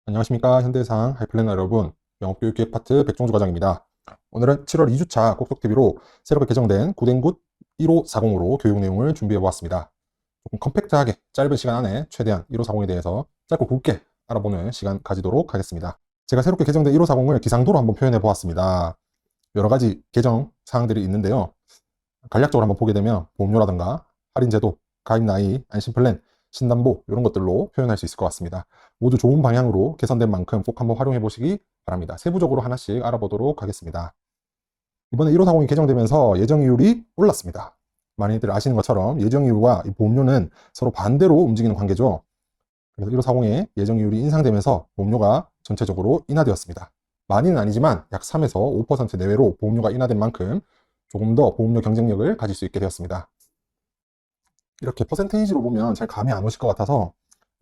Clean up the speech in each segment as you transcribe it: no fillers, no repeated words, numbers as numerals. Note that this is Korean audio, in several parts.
안녕하십니까. 현대해상 하이플래너 여러분, 영업교육기획 파트 백종주 과장입니다. 오늘은 7월 2주차 꼭속TV로 새롭게 개정된 구댕굿 1540으로 교육 내용을 준비해 보았습니다. 조금 컴팩트하게 짧은 시간 안에 최대한 1540에 대해서 짧고 굵게 알아보는 시간 가지도록 하겠습니다. 제가 새롭게 개정된 1540을 기상도로 한번 표현해 보았습니다. 여러 가지 개정 사항들이 있는데요. 간략적으로 한번 보게 되면 보험료라든가 할인제도, 가입 나이, 안심플랜, 신담보 이런 것들로 표현할 수 있을 것 같습니다. 모두 좋은 방향으로 개선된 만큼 꼭 한번 활용해 보시기 바랍니다. 세부적으로 하나씩 알아보도록 하겠습니다. 이번에 1540이 개정되면서 예정이율이 올랐습니다. 많이들 아시는 것처럼 예정이율과 보험료는 서로 반대로 움직이는 관계죠. 그래서 1540의 예정이율이 인상되면서 보험료가 전체적으로 인하되었습니다. 많이는 아니지만 약 3에서 5% 내외로 보험료가 인하된 만큼 조금 더 보험료 경쟁력을 가질 수 있게 되었습니다. 이렇게 퍼센테이지로 보면 잘 감이 안 오실 것 같아서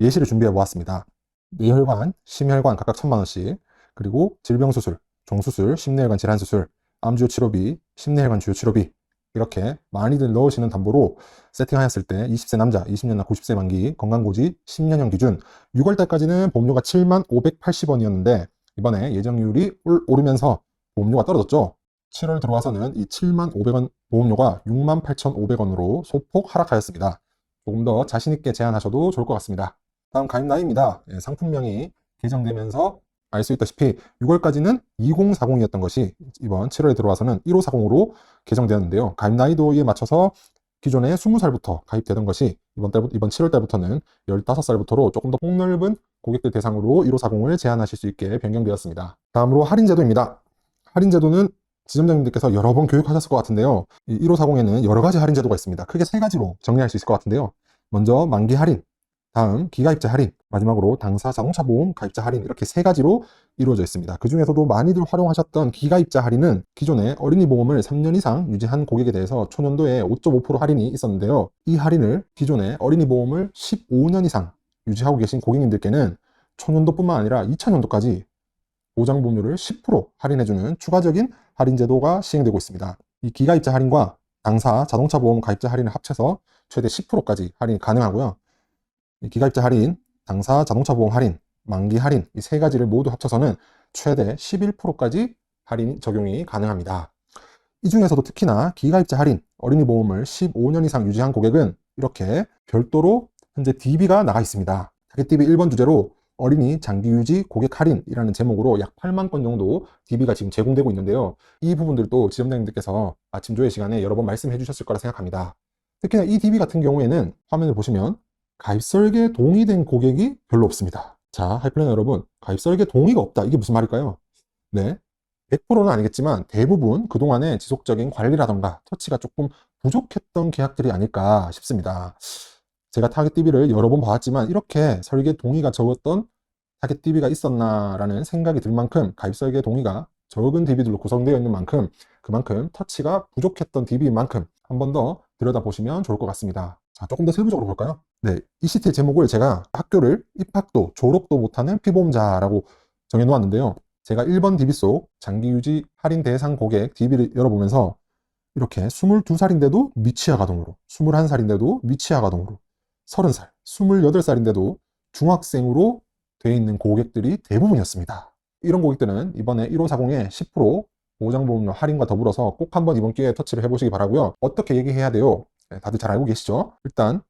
예시를 준비해 보았습니다. 뇌혈관, 심혈관 각각 1,000만원씩, 그리고 질병수술, 종수술, 심내혈관 질환수술, 암주요 치료비, 심내혈관 주요 치료비 이렇게 많이들 넣으시는 담보로 세팅하였을 때 20세 남자, 20년나 90세 만기, 건강고지 10년형 기준 6월달까지는 보험료가 75,880원이었는데 이번에 예정률이 오르면서 보험료가 떨어졌죠. 7월 들어와서는 이 71,500원 보험료가 68,500원으로 소폭 하락하였습니다. 조금 더 자신있게 제한하셔도 좋을 것 같습니다. 다음 가입 나이입니다. 상품명이 개정되면서 알 수 있다시피 6월까지는 2040이었던 것이 이번 7월에 들어와서는 1540으로 개정되었는데요. 가입 나이도에 맞춰서 기존에 20살부터 가입되던 것이 이번 7월달부터는 15살부터로 조금 더 폭넓은 고객들 대상으로 1540을 제한하실 수 있게 변경되었습니다. 다음으로 할인제도입니다. 할인제도는 지점장님들께서 여러 번 교육하셨을 것 같은데요. 이 1540에는 여러 가지 할인 제도가 있습니다. 크게 세 가지로 정리할 수 있을 것 같은데요. 먼저 만기 할인, 다음 기가입자 할인, 마지막으로 당사 자동차 보험 가입자 할인 이렇게 세 가지로 이루어져 있습니다. 그 중에서도 많이들 활용하셨던 기가입자 할인은 기존에 어린이 보험을 3년 이상 유지한 고객에 대해서 초년도에 5.5% 할인이 있었는데요. 이 할인을 기존에 어린이 보험을 15년 이상 유지하고 계신 고객님들께는 초년도뿐만 아니라 2000년도까지 보장보험료를 10% 할인해주는 추가적인 할인 제도가 시행되고 있습니다. 이 기가입자 할인과 당사 자동차 보험 가입자 할인을 합쳐서 최대 10%까지 할인이 가능하고요. 이 기가입자 할인, 당사 자동차 보험 할인, 만기 할인 이 세 가지를 모두 합쳐서는 최대 11%까지 할인 적용이 가능합니다. 이 중에서도 특히나 기가입자 할인, 어린이 보험을 15년 이상 유지한 고객은 이렇게 별도로 현재 DB가 나가 있습니다. 타겟 DB 1번 주제로 어린이 장기 유지 고객 할인이라는 제목으로 약 8만 건 정도 DB가 지금 제공되고 있는데요. 이 부분들도 지점장님들께서 아침 조회 시간에 여러 번 말씀해 주셨을 거라 생각합니다. 특히나 이 DB 같은 경우에는 화면을 보시면 가입 설계 동의된 고객이 별로 없습니다. 자, 하이플래너 여러분, 가입 설계 동의가 없다. 이게 무슨 말일까요? 네, 100%는 아니겠지만 대부분 그동안의 지속적인 관리라던가 터치가 조금 부족했던 계약들이 아닐까 싶습니다. 제가 타겟 DB를 여러 번 봐왔지만 이렇게 설계 동의가 적었던 타겟 DB가 있었나라는 생각이 들 만큼 가입 설계 동의가 적은 DB들로 구성되어 있는 만큼 그만큼 터치가 부족했던 DB인 만큼 한 번 더 들여다보시면 좋을 것 같습니다. 자, 조금 더 세부적으로 볼까요? 네, 이 시트의 제목을 제가 학교를 입학도, 졸업도 못하는 피보험자라고 정해놓았는데요. 제가 1번 DB 속 장기유지 할인 대상 고객 DB를 열어보면서 이렇게 22살인데도 미취학 아동으로, 21살인데도 미취학 아동으로, 30살, 28살인데도 중학생으로 되어 있는 고객들이 대부분이었습니다. 이런 고객들은 이번에 1540에 10% 보장보험료 할인과 더불어서 꼭 한번 이번 기회에 터치를 해보시기 바라고요. 어떻게 얘기해야 돼요? 네, 다들 잘 알고 계시죠? 일단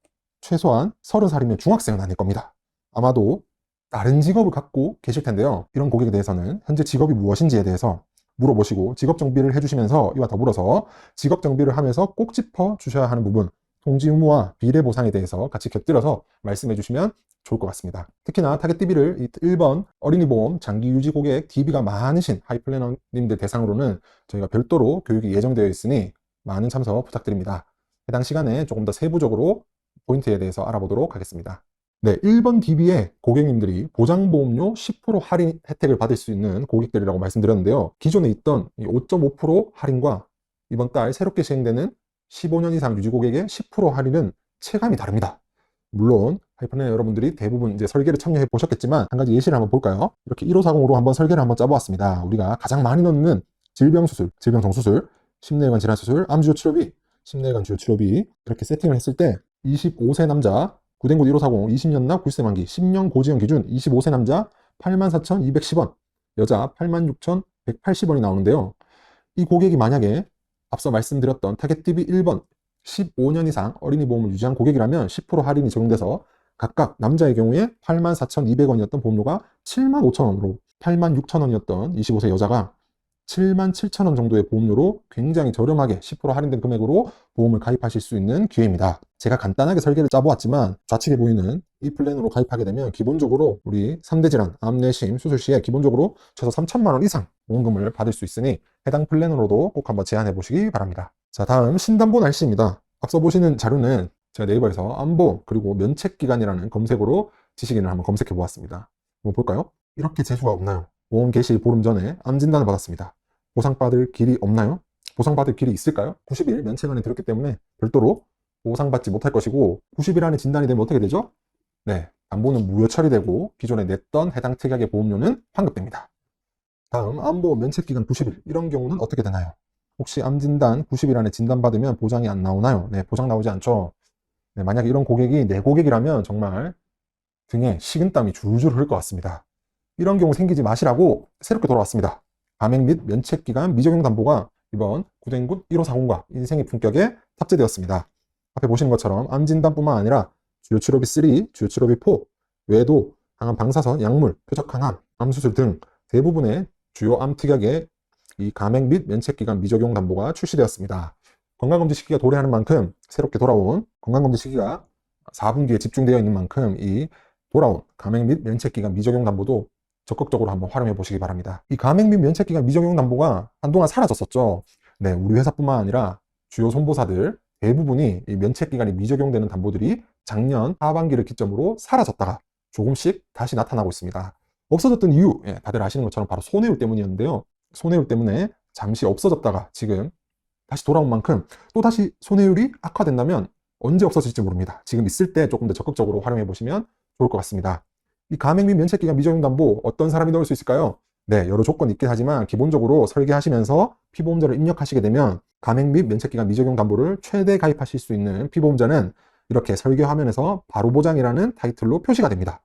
최소한 30살이면 중학생은 아닐 겁니다. 아마도 다른 직업을 갖고 계실 텐데요. 이런 고객에 대해서는 현재 직업이 무엇인지에 대해서 물어보시고 직업 정비를 해주시면서 이와 더불어서 직업 정비를 하면서 꼭 짚어 주셔야 하는 부분, 통지 의무와 비례 보상에 대해서 같이 곁들여서 말씀해 주시면 좋을 것 같습니다. 특히나 타겟 DB를 1번 어린이 보험 장기 유지 고객 DB가 많으신 하이플래너님들 대상으로는 저희가 별도로 교육이 예정되어 있으니 많은 참석 부탁드립니다. 해당 시간에 조금 더 세부적으로 포인트에 대해서 알아보도록 하겠습니다. 네, 1번 DB의 고객님들이 보장보험료 10% 할인 혜택을 받을 수 있는 고객들이라고 말씀드렸는데요. 기존에 있던 5.5% 할인과 이번 달 새롭게 시행되는 15년 이상 유지 고객의 10% 할인은 체감이 다릅니다. 물론 하이플래너 여러분들이 대부분 이제 설계를 참여해 보셨겠지만 한 가지 예시를 한번 볼까요? 이렇게 1540으로 한번 설계를 한번 짜보았습니다. 우리가 가장 많이 넣는 질병수술, 질병정수술, 심내관 질환수술, 암주요 치료비, 심내관 주요 치료비 이렇게 세팅을 했을 때 25세 남자 구댕굿 1540 20년나 90세 만기 10년 고지형 기준 25세 남자 84,210원, 여자 86,180원이 나오는데요. 이 고객이 만약에 앞서 말씀드렸던 타겟 DB 1번 15년 이상 어린이 보험을 유지한 고객이라면 10% 할인이 적용돼서 각각 남자의 경우에 84,200원이었던 보험료가 75,000원으로, 86,000원이었던 25세 여자가 77,000원 정도의 보험료로 굉장히 저렴하게 10% 할인된 금액으로 보험을 가입하실 수 있는 기회입니다. 제가 간단하게 설계를 짜보았지만 좌측에 보이는 이 플랜으로 가입하게 되면 기본적으로 우리 3대 질환, 암, 내심 수술 시에 기본적으로 최소 3천만 원 이상 보험금을 받을 수 있으니 해당 플랜으로도 꼭 한번 제안해 보시기 바랍니다. 자, 다음 신담보 날씨입니다. 앞서 보시는 자료는 제가 네이버에서 암보 그리고 면책기간이라는 검색어로 지식인을 한번 검색해 보았습니다. 한번 볼까요? 이렇게 재수가 없나요? 보험 개시 보름 전에 암 진단을 받았습니다. 보상받을 길이 없나요? 보상받을 길이 있을까요? 90일 면책안에 들었기 때문에 별도로 보상받지 못할 것이고, 90일 안에 진단이 되면 어떻게 되죠? 네, 담보는 무효 처리되고 기존에 냈던 해당 특약의 보험료는 환급됩니다. 다음 암보 면책기간 90일, 이런 경우는 어떻게 되나요? 혹시 암 진단 90일 안에 진단받으면 보장이 안 나오나요? 네, 보장 나오지 않죠. 네, 만약에 이런 고객이 내 고객이라면 정말 등에 식은땀이 줄줄 흐를 것 같습니다. 이런 경우 생기지 마시라고 새롭게 돌아왔습니다. 감액 및 면책기간 미적용 담보가 이번 구den굿 1540과 인생의 품격에 탑재되었습니다. 앞에 보시는 것처럼 암 진단뿐만 아니라 주요 치료비 3, 주요 치료비 4 외에도 항암 방사선, 약물, 표적 항암, 암수술 등 대부분의 주요 암 특약에 이 감액 및 면책기간 미적용 담보가 출시되었습니다. 건강검진 시기가 도래하는 만큼 새롭게 돌아온 건강검진 시기가 4분기에 집중되어 있는 만큼 이 돌아온 감액 및 면책기간 미적용 담보도 적극적으로 한번 활용해 보시기 바랍니다. 이 감액 및 면책기간 미적용 담보가 한동안 사라졌었죠. 네, 우리 회사뿐만 아니라 주요 손보사들 대부분이 이 면책기간이 미적용되는 담보들이 작년 하반기를 기점으로 사라졌다가 조금씩 다시 나타나고 있습니다. 없어졌던 이유, 다들 아시는 것처럼 바로 손해율 때문이었는데요. 손해율 때문에 잠시 없어졌다가 지금 다시 돌아온 만큼 또 다시 손해율이 악화된다면 언제 없어질지 모릅니다. 지금 있을 때 조금 더 적극적으로 활용해 보시면 좋을 것 같습니다. 이 감액 및 면책기간 미적용 담보 어떤 사람이 넣을 수 있을까요? 네, 여러 조건이 있긴 하지만 기본적으로 설계하시면서 피보험자를 입력하시게 되면 감액 및 면책기간 미적용 담보를 최대 가입하실 수 있는 피보험자는 이렇게 설계 화면에서 바로보장이라는 타이틀로 표시가 됩니다.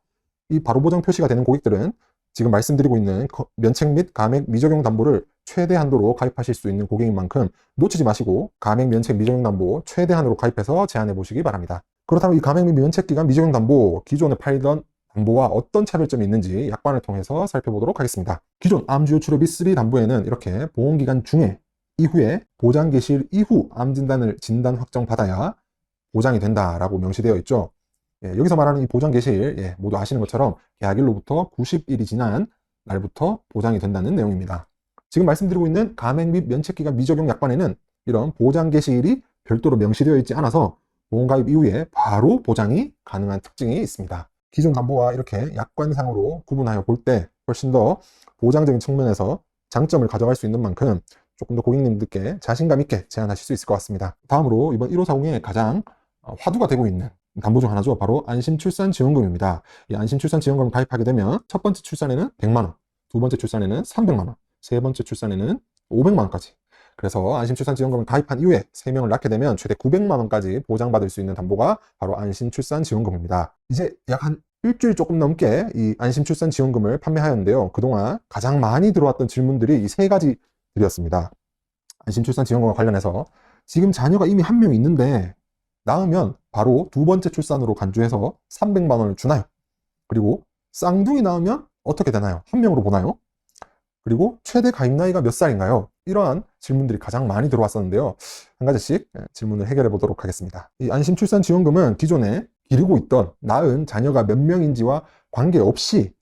이 바로보장 표시가 되는 고객들은 지금 말씀드리고 있는 면책 및 감액 미적용 담보를 최대 한도로 가입하실 수 있는 고객인 만큼 놓치지 마시고 감액 면책 미적용 담보 최대한으로 가입해서 제안해 보시기 바랍니다. 그렇다면 이 감액 및 면책기간 미적용 담보 기존에 팔던 담보와 어떤 차별점이 있는지 약관을 통해서 살펴보도록 하겠습니다. 기존 암 주요 치료비 3 담보에는 이렇게 보험기간 중에 이후에 보장 개시일 이후 암 진단을 진단 확정 받아야 보장이 된다라고 명시되어 있죠. 여기서 말하는 이 보장 개시일, 모두 아시는 것처럼 계약일로부터 90일이 지난 날부터 보장이 된다는 내용입니다. 지금 말씀드리고 있는 감액 및 면책기간 미적용 약관에는 이런 보장 개시일이 별도로 명시되어 있지 않아서 보험가입 이후에 바로 보장이 가능한 특징이 있습니다. 기존 담보와 이렇게 약관상으로 구분하여 볼 때 훨씬 더 보장적인 측면에서 장점을 가져갈 수 있는 만큼 조금 더 고객님들께 자신감 있게 제안하실 수 있을 것 같습니다. 다음으로 이번 1540에 가장 화두가 되고 있는 담보 중 하나죠. 바로 안심출산지원금입니다. 이 안심출산지원금을 가입하게 되면 첫 번째 출산에는 100만원, 두 번째 출산에는 300만원, 세 번째 출산에는 500만원까지. 그래서 안심출산지원금을 가입한 이후에 3명을 낳게 되면 최대 900만원까지 보장받을 수 있는 담보가 바로 안심출산지원금입니다. 이제 약 한 일주일 조금 넘게 이 안심출산지원금을 판매하였는데요. 그동안 가장 많이 들어왔던 질문들이 이 세 가지들이었습니다. 안심출산지원금과 관련해서 지금 자녀가 이미 한 명 있는데 낳으면 바로 두 번째 출산으로 간주해서 300만원을 주나요? 그리고 쌍둥이 낳으면 어떻게 되나요? 한 명으로 보나요? 그리고 최대 가입 나이가 몇 살인가요? 이러한 질문들이 가장 많이 들어왔었는데요. 한 가지씩 질문을 해결해 보도록 하겠습니다. 이 안심출산지원금은 기존에 기르고 있던 낳은 자녀가 몇 명인지와 관계없이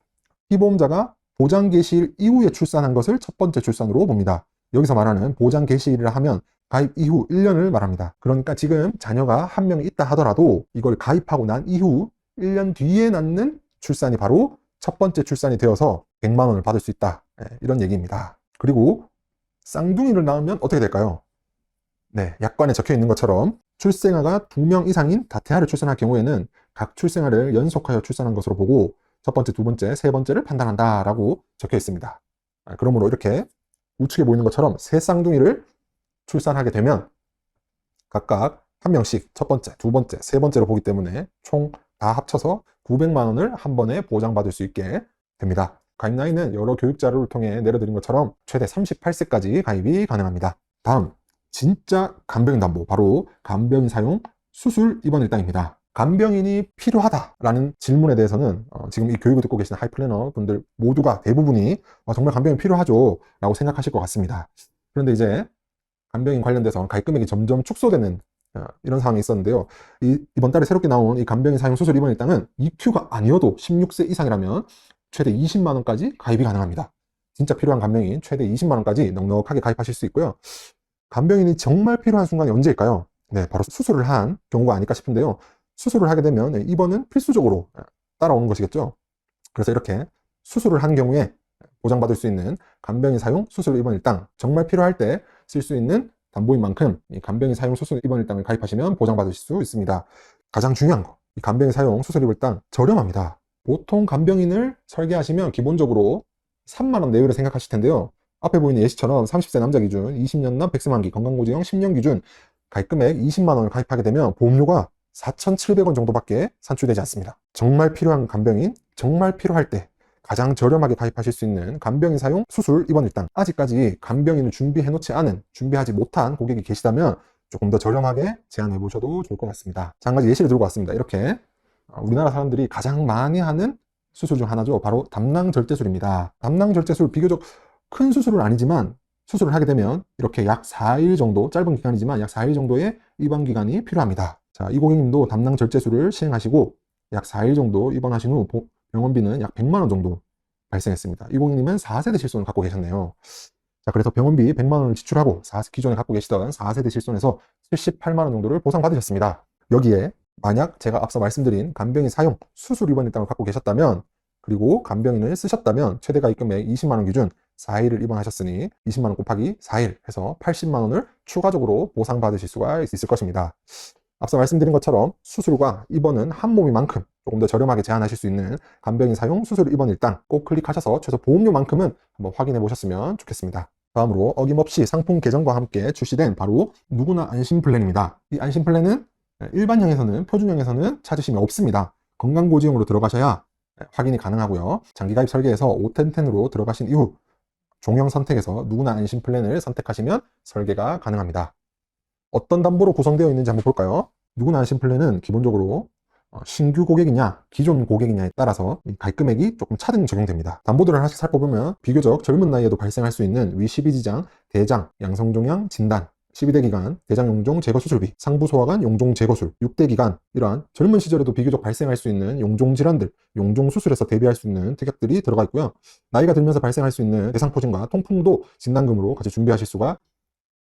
피보험자가 보장 개시일 이후에 출산한 것을 첫 번째 출산으로 봅니다. 여기서 말하는 보장 개시일이라 하면 가입 이후 1년을 말합니다. 그러니까 지금 자녀가 한 명 있다 하더라도 이걸 가입하고 난 이후 1년 뒤에 낳는 출산이 바로 첫 번째 출산이 되어서 100만원을 받을 수 있다. 이런 얘기입니다. 그리고 쌍둥이를 낳으면 어떻게 될까요? 네, 약관에 적혀 있는 것처럼 출생아가 2명 이상인 다태아를 출산할 경우에는 각 출생아를 연속하여 출산한 것으로 보고 첫 번째, 두 번째, 세 번째를 판단한다 라고 적혀 있습니다. 그러므로 이렇게 우측에 보이는 것처럼 세 쌍둥이를 출산하게 되면 각각 한 명씩 첫 번째, 두 번째, 세 번째로 보기 때문에 총 다 합쳐서 900만원을 한 번에 보장받을 수 있게 됩니다. 가입 나이는 여러 교육 자료를 통해 내려드린 것처럼 최대 38세까지 가입이 가능합니다. 다음, 진짜 간병인 담보, 바로 간병인 사용 수술 입원 일당입니다. 간병인이 필요하다라는 질문에 대해서는 지금 이 교육을 듣고 계시는 하이플래너 분들 모두가 대부분이 정말 간병인 필요하죠 라고 생각하실 것 같습니다. 그런데 이제 간병인 관련돼서 가입 금액이 점점 축소되는 이런 상황이 있었는데요. 이번 달에 새롭게 나온 이 간병인 사용 수술 입원 일당은 EQ가 아니어도 16세 이상이라면 최대 20만 원까지 가입이 가능합니다. 진짜 필요한 간병인 최대 20만 원까지 넉넉하게 가입하실 수 있고요. 간병인이 정말 필요한 순간이 언제일까요? 네, 바로 수술을 한 경우가 아닐까 싶은데요. 수술을 하게 되면 입원은 필수적으로 따라오는 것이겠죠. 그래서 이렇게 수술을 한 경우에 보장받을 수 있는 간병인 사용 수술 입원 일당, 정말 필요할 때 쓸 수 있는 담보인 만큼 이 간병인 사용 수술 입원 일당을 가입하시면 보장받으실 수 있습니다. 가장 중요한 거, 이 간병인 사용 수술 입원 일당 저렴합니다. 보통 간병인을 설계하시면 기본적으로 3만 원 내외로 생각하실 텐데요. 앞에 보이는 예시처럼 30세 남자 기준, 20년 남 백세 만기, 건강보증형 10년 기준 가입 금액 20만 원을 가입하게 되면 보험료가 4,700원 정도밖에 산출되지 않습니다. 정말 필요한 간병인, 정말 필요할 때 가장 저렴하게 가입하실 수 있는 간병인 사용 수술 입원 일당, 아직까지 간병인을 준비하지 못한 고객이 계시다면 조금 더 저렴하게 제안해 보셔도 좋을 것 같습니다. 자, 한 가지 예시를 들고 왔습니다. 이렇게 우리나라 사람들이 가장 많이 하는 수술 중 하나죠. 바로 담낭절제술입니다. 담낭절제술, 비교적 큰 수술은 아니지만 수술을 하게 되면 이렇게 약 4일 정도, 짧은 기간이지만 약 4일 정도의 입원 기간이 필요합니다. 자, 이 고객님도 담낭절제술을 시행하시고 약 4일 정도 입원하신 후 병원비는 약 100만 원 정도 발생했습니다. 이 고객님은 4세대 실손을 갖고 계셨네요. 자, 그래서 병원비 100만 원을 지출하고 기존에 갖고 계시던 4세대 실손에서 78만 원 정도를 보상받으셨습니다. 여기에 만약 제가 앞서 말씀드린 간병인 사용 수술 입원 일당을 갖고 계셨다면, 그리고 간병인을 쓰셨다면 최대 가입 금액 20만 원 기준 4일을 입원하셨으니 20만 원 곱하기 4일 해서 80만 원을 추가적으로 보상받으실 수가 있을 것입니다. 앞서 말씀드린 것처럼 수술과 입원은 한 몸인 만큼 조금 더 저렴하게 제한하실 수 있는 간병인 사용 수술 입원 일당 꼭 클릭하셔서 최소 보험료만큼은 한번 확인해 보셨으면 좋겠습니다. 다음으로 어김없이 상품 개정과 함께 출시된 바로 누구나 안심 플랜입니다. 이 안심 플랜은 일반형에서는, 표준형에서는 찾으시면 없습니다. 건강보증으로 들어가셔야 확인이 가능하고요. 장기가입 설계에서 510으로 들어가신 이후 종형 선택에서 누구나 안심 플랜을 선택하시면 설계가 가능합니다. 어떤 담보로 구성되어 있는지 한번 볼까요? 누구나 안심 플랜은 기본적으로 신규 고객이냐 기존 고객이냐에 따라서 가입 금액이 조금 차등 적용됩니다. 담보들을 하나씩 살펴보면 비교적 젊은 나이에도 발생할 수 있는 위 12지장, 대장, 양성종양 진단, 12대 기간, 대장 용종 제거 수술비, 상부 소화관 용종 제거술, 6대 기간, 이러한 젊은 시절에도 비교적 발생할 수 있는 용종 질환들, 용종 수술에서 대비할 수 있는 특약들이 들어가 있고요. 나이가 들면서 발생할 수 있는 대상포진과 통풍도 진단금으로 같이 준비하실 수가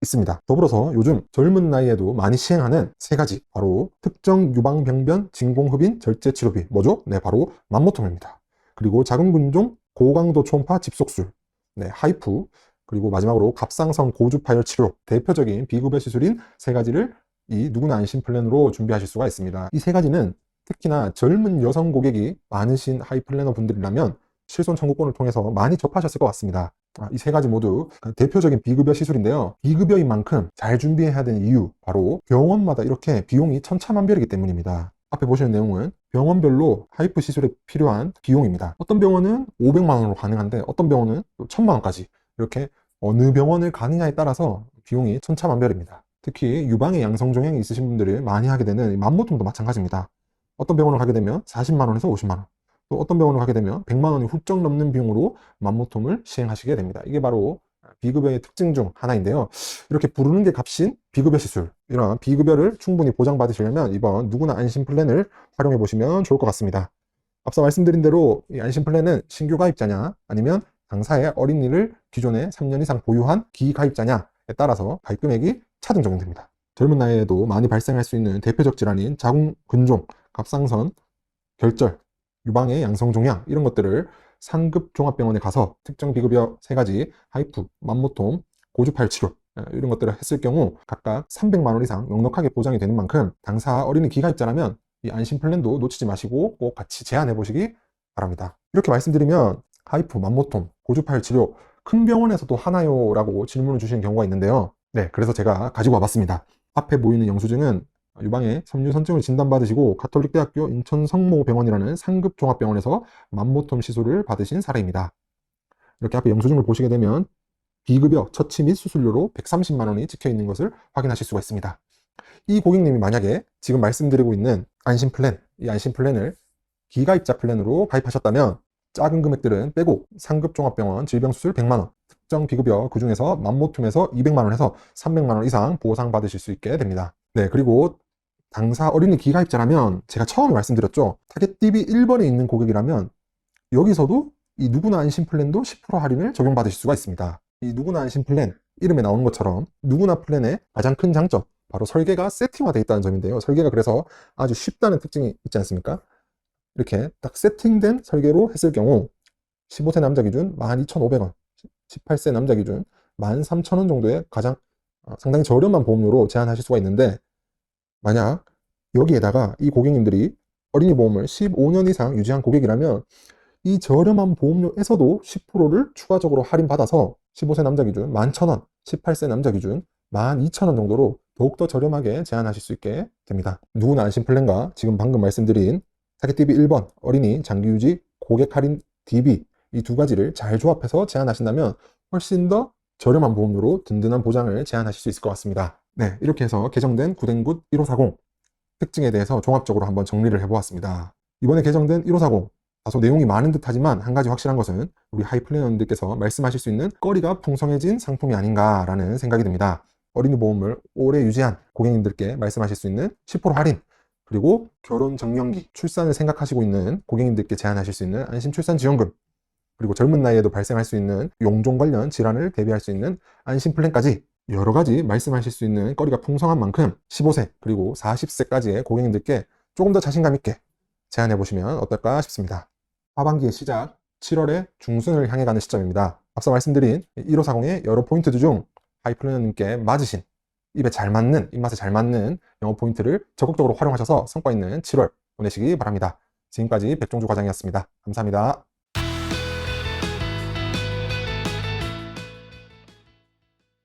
있습니다. 더불어서 요즘 젊은 나이에도 많이 시행하는 세 가지, 바로 특정 유방병변 진공흡인 절제 치료비, 뭐죠? 네, 바로 맘모톰입니다. 그리고 작은 군종 고강도 초음파 집속술, 네, 하이프, 그리고 마지막으로 갑상선 고주파열 치료, 대표적인 비급여 시술인 세 가지를 이 누구나 안심 플랜으로 준비하실 수가 있습니다. 이 세 가지는 특히나 젊은 여성 고객이 많으신 하이플래너 분들이라면 실손 청구권을 통해서 많이 접하셨을 것 같습니다. 이 세 가지 모두 대표적인 비급여 시술인데요. 비급여인 만큼 잘 준비해야 되는 이유, 바로 병원마다 이렇게 비용이 천차만별이기 때문입니다. 앞에 보시는 내용은 병원별로 하이프 시술에 필요한 비용입니다. 어떤 병원은 500만 원으로 가능한데 어떤 병원은 또 1000만 원까지, 이렇게 어느 병원을 가느냐에 따라서 비용이 천차만별입니다. 특히 유방의 양성종양이 있으신 분들이 많이 하게 되는 맘모톰도 마찬가지입니다. 어떤 병원을 가게 되면 40만 원에서 50만 원, 또 어떤 병원을 가게 되면 100만 원이 훌쩍 넘는 비용으로 맘모톰을 시행하시게 됩니다. 이게 바로 비급여의 특징 중 하나인데요. 이렇게 부르는 게 값인 비급여 시술, 이런 비급여를 충분히 보장받으시려면 이번 누구나 안심 플랜을 활용해 보시면 좋을 것 같습니다. 앞서 말씀드린 대로 이 안심 플랜은 신규 가입자냐 아니면 당사의 어린이를 기존에 3년 이상 보유한 기가입자냐에 따라서 가입 금액이 차등 적용됩니다. 젊은 나이에도 많이 발생할 수 있는 대표적 질환인 자궁 근종, 갑상선, 결절, 유방의 양성종양, 이런 것들을 상급 종합병원에 가서 특정 비급여 세 가지, 하이프, 맘모톰, 고주파열 치료, 이런 것들을 했을 경우 각각 300만 원 이상 넉넉하게 보장이 되는 만큼 당사 어린이 기가입자라면 이 안심 플랜도 놓치지 마시고 꼭 같이 제안해 보시기 바랍니다. 이렇게 말씀드리면 하이프, 맘모톰, 고주파열 치료 큰 병원에서도 하나요? 라고 질문을 주시는 경우가 있는데요. 네, 그래서 제가 가지고 와봤습니다. 앞에 보이는 영수증은 유방의 섬유선증을 진단받으시고 가톨릭대학교 인천성모병원이라는 상급 종합병원에서 맘모톰 시술을 받으신 사례입니다. 이렇게 앞에 영수증을 보시게 되면 비급여, 처치 및 수술료로 130만 원이 찍혀 있는 것을 확인하실 수가 있습니다. 이 고객님이 만약에 지금 말씀드리고 있는 안심 플랜, 이 안심 플랜을 기가입자 플랜으로 가입하셨다면 작은 금액들은 빼고 상급 종합병원 질병수술 100만 원, 특정 비급여 그 중에서 맘모툼에서 200만 원 해서 300만 원 이상 보상 받으실 수 있게 됩니다. 네, 그리고 당사 어린이 기가입자라면 제가 처음에 말씀드렸죠. 타겟DB 1번에 있는 고객이라면 여기서도 이 누구나 안심 플랜도 10% 할인을 적용받으실 수가 있습니다. 이 누구나 안심 플랜 이름에 나오는 것처럼 누구나 플랜의 가장 큰 장점 바로 설계가 세팅화되어 있다는 점인데요. 설계가 그래서 아주 쉽다는 특징이 있지 않습니까? 이렇게 딱 세팅된 설계로 했을 경우 15세 남자 기준 12,500원, 18세 남자 기준 13,000원 정도의 가장 상당히 저렴한 보험료로 제한하실 수가 있는데, 만약 여기에다가 이 고객님들이 어린이 보험을 15년 이상 유지한 고객이라면 이 저렴한 보험료에서도 10%를 추가적으로 할인받아서 15세 남자 기준 11,000원, 18세 남자 기준 12,000원 정도로 더욱더 저렴하게 제한하실 수 있게 됩니다. 누구나 안심 플랜과 지금 방금 말씀드린 타겟DB 1번 어린이 장기유지 고객 할인 DB 이 두 가지를 잘 조합해서 제한하신다면 훨씬 더 저렴한 보험료로 든든한 보장을 제한하실 수 있을 것 같습니다. 네, 이렇게 해서 개정된 구댕굿 1540 특징에 대해서 종합적으로 한번 정리를 해보았습니다. 이번에 개정된 1540 다소 내용이 많은 듯 하지만 한 가지 확실한 것은 우리 하이플래너님들께서 말씀하실 수 있는 거리가 풍성해진 상품이 아닌가라는 생각이 듭니다. 어린이 보험을 오래 유지한 고객님들께 말씀하실 수 있는 10% 할인, 그리고 결혼 정년기, 출산을 생각하시고 있는 고객님들께 제한하실 수 있는 안심출산지원금, 그리고 젊은 나이에도 발생할 수 있는 용종 관련 질환을 대비할 수 있는 안심 플랜까지 여러 가지 말씀하실 수 있는 거리가 풍성한 만큼 15세 그리고 40세까지의 고객님들께 조금 더 자신감 있게 제안해 보시면 어떨까 싶습니다. 하반기의 시작 7월의 중순을 향해 가는 시점입니다. 앞서 말씀드린 1540의 여러 포인트 중 하이플래너님께 맞으신, 입에 잘 맞는, 입맛에 잘 맞는 영업 포인트를 적극적으로 활용하셔서 성과 있는 7월 보내시기 바랍니다. 지금까지 백종주 과장이었습니다. 감사합니다.